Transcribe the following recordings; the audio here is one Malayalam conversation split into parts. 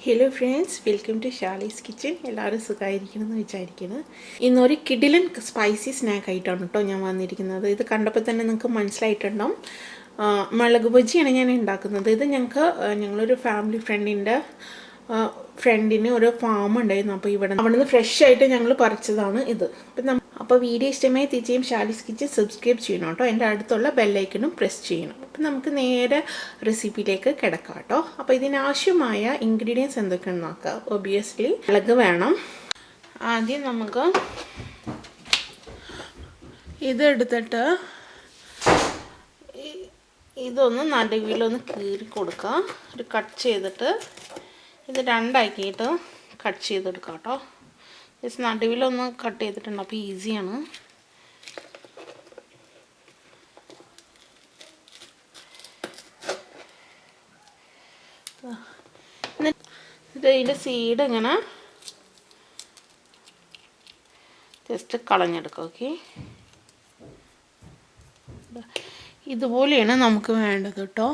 Hello friends, welcome to Charlie's Kitchen. എല്ലാവരും സുഖമായിരിക്കുമെന്ന് വിചാരിക്കുന്നു. ഇന്നൊരു കിഡിലൻ സ്പൈസി സ്നാക്ക് ആയിട്ടാണ് കേട്ടോ ഞാൻ വന്നിരിക്കുന്നത്. ഇത് കണ്ടപ്പോൾ തന്നെ നിങ്ങൾക്ക് മനസ്സിലായിട്ടുണ്ടാവും. മുളക് ബജിയാണ് ഞാൻ ഉണ്ടാക്കുന്നത്. ഇത് ഞങ്ങളൊരു ഫാമിലി ഫ്രണ്ടിന് ഒരു ഫാം ഉണ്ടായിരുന്നു. അപ്പോൾ അവിടെ നിന്ന് ഫ്രഷ് ആയിട്ട് ഞങ്ങൾ പറിച്ചതാണ് ഇത്. അപ്പോൾ വീഡിയോ ഇഷ്ടമായി തീർച്ചയായും ഷാലീസ് കിച്ചൻ സബ്സ്ക്രൈബ് ചെയ്യണം കേട്ടോ. എൻ്റെ അടുത്തുള്ള ബെല്ലൈക്കനും പ്രസ് ചെയ്യണം. അപ്പം നമുക്ക് നേരെ റെസിപ്പിയിലേക്ക് കിടക്കാം കേട്ടോ. അപ്പോൾ ഇതിനാവശ്യമായ ഇൻഗ്രീഡിയൻസ് എന്തൊക്കെയാണെന്ന് നോക്കാം. ഒബിയസ്ലി മുളക് വേണം. ആദ്യം നമുക്ക് ഇതെടുത്തിട്ട് ഇതൊന്ന് നടുവിലൊന്ന് കീറി കൊടുക്കുക. ഒരു കട്ട് ചെയ്തിട്ട് ഇത് രണ്ടാക്കിയിട്ട് കട്ട് ചെയ്തെടുക്കാം കേട്ടോ. ജസ്റ്റ് നടുവിലൊന്ന് കട്ട് ചെയ്തിട്ടുണ്ട്. അപ്പോൾ ഈസിയാണ്. ഇതിൻ്റെ സീഡ് ഇങ്ങനെ ജസ്റ്റ് കളഞ്ഞെടുക്കാം. ഓക്കെ, ഇതുപോലെയാണ് നമുക്ക് വേണ്ടത് കേട്ടോ.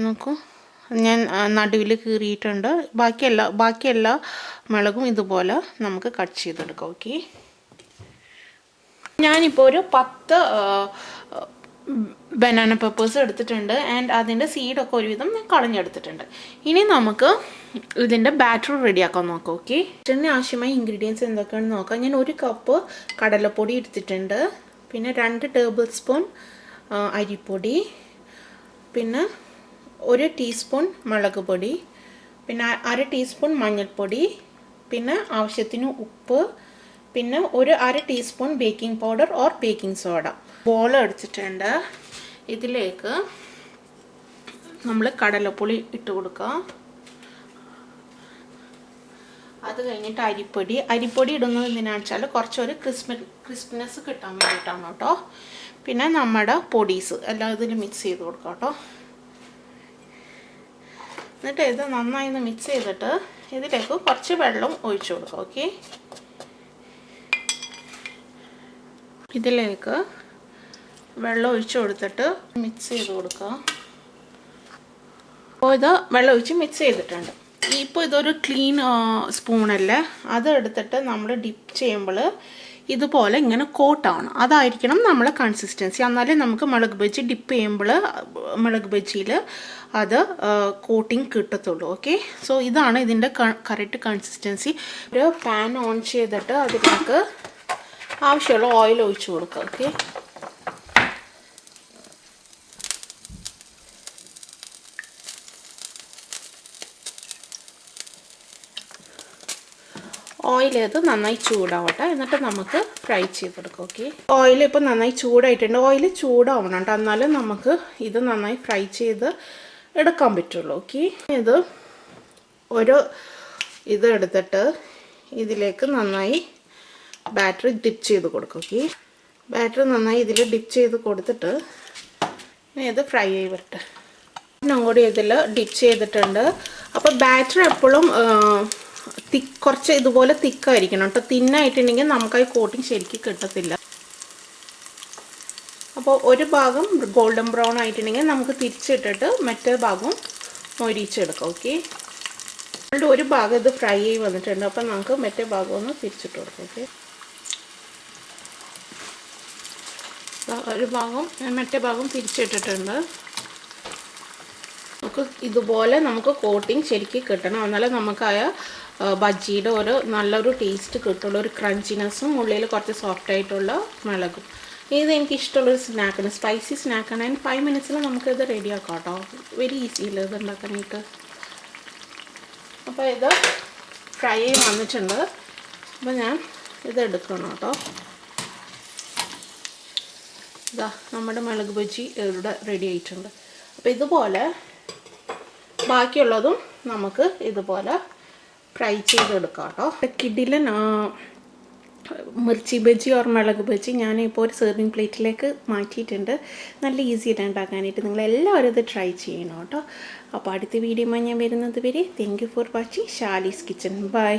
നോക്കൂ, ഞാൻ നടുവിൽ കീറിയിട്ടുണ്ട്. ബാക്കി എല്ലാ മുളകും ഇതുപോലെ നമുക്ക് കട്ട് ചെയ്തെടുക്കാം. ഓക്കെ, ഞാനിപ്പോൾ ഒരു 10 ബനാന പെപ്പേഴ്സ് എടുത്തിട്ടുണ്ട്. ആൻഡ് അതിൻ്റെ സീഡൊക്കെ ഒരുവിധം ഞാൻ കളഞ്ഞെടുത്തിട്ടുണ്ട്. ഇനി നമുക്ക് ഇതിൻ്റെ ബാറ്റർ റെഡിയാക്കാൻ നോക്കാം. ഓക്കെ, ഇതിന് ആവശ്യമായ ഇൻഗ്രീഡിയൻസ് എന്തൊക്കെയാണെന്ന് നോക്കാം. ഞാൻ 1 കപ്പ് കടലപ്പൊടി എടുത്തിട്ടുണ്ട്. പിന്നെ 2 ടേബിൾ സ്പൂൺ അരിപ്പൊടി, പിന്നെ 1 ടീസ്പൂൺ മുളക് പൊടി, പിന്നെ 1/2 ടീസ്പൂൺ മഞ്ഞൾപ്പൊടി, പിന്നെ ആവശ്യത്തിന് ഉപ്പ്, പിന്നെ 1/2 teaspoon baking powder or baking soda. Ball എടുത്തിട്ടുണ്ട്. ഇതിലേക്ക് നമ്മൾ കടലപ്പൊടി ഇട്ട് കൊടുക്കുക. അത് കഴിഞ്ഞിട്ട് അരിപ്പൊടി ഇടുന്നത് എന്തിനാണെന്ന് വെച്ചാൽ കുറച്ചൊരു ക്രിസ്പിനെസ് കിട്ടാൻ വേണ്ടിയിട്ടാണ് കേട്ടോ. പിന്നെ നമ്മുടെ പൊടീസ് എല്ലാം ഇതിൽ മിക്സ് ചെയ്ത് കൊടുക്കാം കേട്ടോ. എന്നിട്ട് ഇത് നന്നായി ഒന്ന് മിക്സ് ചെയ്തിട്ട് ഇതിലേക്ക് കുറച്ച് വെള്ളം ഒഴിച്ചു കൊടുക്കാം. ഓക്കെ, ഇതിലേക്ക് വെള്ളം ഒഴിച്ചു കൊടുത്തിട്ട് മിക്സ് ചെയ്ത് കൊടുക്കുക. അപ്പോൾ ഇത് വെള്ളം ഒഴിച്ച് മിക്സ് ചെയ്തിട്ടുണ്ട്. ഇപ്പോൾ ഇതൊരു ക്ലീൻ സ്പൂണല്ലേ, അത് എടുത്തിട്ട് നമ്മൾ ഡിപ്പ് ചെയ്യുമ്പോൾ ഇതുപോലെ ഇങ്ങനെ കോട്ടാവണം. അതായിരിക്കണം നമ്മളെ കൺസിസ്റ്റൻസി. എന്നാലേ നമുക്ക് മുളക് ബജി ഡിപ്പ് ചെയ്യുമ്പോൾ മുളക് ബജിയിൽ അത് കോട്ടിങ് കിട്ടത്തുള്ളൂ. ഓക്കെ, സോ ഇതാണ് ഇതിൻ്റെ കറക്റ്റ് കൺസിസ്റ്റൻസി. ഒരു പാൻ ഓൺ ചെയ്തിട്ട് അതിലേക്ക് ആവശ്യമുള്ള ഓയിൽ ഒഴിച്ചു കൊടുക്കുക. ഓക്കെ, ഓയിൽ ഇത് നന്നായി ചൂടാവട്ടെ. എന്നിട്ട് നമുക്ക് ഫ്രൈ ചെയ്തെടുക്കാം. ഓക്കെ, ഓയിൽ ഇപ്പോൾ നന്നായി ചൂടായിട്ടുണ്ട്. ഓയിൽ ചൂടാവണം കേട്ടോ, എന്നാലും നമുക്ക് ഇത് നന്നായി ഫ്രൈ ചെയ്ത് എടുക്കാൻ പറ്റുള്ളൂ. ഓക്കെ, ഇത് എടുത്തിട്ട് ഇതിലേക്ക് നന്നായി ബാറ്റർ ഡിപ്പ് ചെയ്ത് കൊടുക്കും. ഓക്കെ, ബാറ്റർ നന്നായി ഇതിൽ ഡിപ്പ് ചെയ്ത് കൊടുത്തിട്ട് ഇത് ഫ്രൈ ആയി വരട്ടെ. കൂടി ഇതിൽ ഡിപ്പ് ചെയ്തിട്ടുണ്ട്. അപ്പോൾ ബാറ്റർ എപ്പോഴും കുറച്ച് ഇതുപോലെ തിക്കായിരിക്കണം കേട്ടോ. തിന്നായിട്ടുണ്ടെങ്കിൽ നമുക്ക് ആ കോട്ടിങ് ശരിക്കും കിട്ടത്തില്ല. അപ്പോൾ ഒരു ഭാഗം ഗോൾഡൻ ബ്രൗൺ ആയിട്ടുണ്ടെങ്കിൽ നമുക്ക് തിരിച്ചിട്ടിട്ട് മറ്റേ ഭാഗം മൊരിച്ചെടുക്കാം. ഓക്കെ, ഒരു ഭാഗം ഇത് ഫ്രൈ ആയി വന്നിട്ടുണ്ട്. അപ്പോൾ നമുക്ക് മറ്റേ ഭാഗം ഒന്ന് തിരിച്ചിട്ട് കൊടുക്കാം. ഓക്കെ, ഒരു ഭാഗം മറ്റേ ഭാഗം തിരിച്ചിട്ടിട്ടുണ്ട്. ഇതുപോലെ നമുക്ക് കോട്ടിങ് ശരിക്കും കിട്ടണം. എന്നാലും നമുക്കായ ബജ്ജിയുടെ നല്ലൊരു ടേസ്റ്റ് കിട്ടുള്ളൂ. ഒരു ക്രഞ്ചിനെസ്സും ഉള്ളിൽ കുറച്ച് സോഫ്റ്റ് ആയിട്ടുള്ള മുളകും. ഇത് എനിക്ക് ഇഷ്ടമുള്ളൊരു സ്നാക്കാണ്, സ്പൈസി സ്നാക്കാണ്. ആൻഡ് 5 മിനിറ്റ്സിൽ നമുക്കിത് റെഡിയാക്കാം കേട്ടോ. വെരി ഈസിയല്ലേ ഇത് ഉണ്ടാക്കാനായിട്ട്. അപ്പോൾ ഇത് ഫ്രൈ ആയി വന്നിട്ടുണ്ട്. അപ്പോൾ ഞാൻ ഇത് എടുക്കണം കേട്ടോ. ഇതാ നമ്മുടെ മുളക് ബജ്ജി ഇവിടെ റെഡി ആയിട്ടുണ്ട്. അപ്പോൾ ഇതുപോലെ ബാക്കിയുള്ളതും നമുക്ക് ഇതുപോലെ ഫ്രൈ ചെയ്തെടുക്കാം കേട്ടോ. കിഡിലൻ മിർച്ചി ബജ്ജി ഓർ മുളക് ബജ്ജി ഞാനിപ്പോൾ ഒരു സെർവിങ് പ്ലേറ്റിലേക്ക് മാറ്റിയിട്ടുണ്ട്. നല്ല ഈസിയായിട്ട് ഉണ്ടാക്കാനായിട്ട് നിങ്ങളെല്ലാവരും ഇത് ട്രൈ ചെയ്യണം കേട്ടോ. അപ്പോൾ അടുത്ത വീഡിയോ ഞാൻ വരുന്നത് വരെ thank you for watching Shalee's kitchen. By.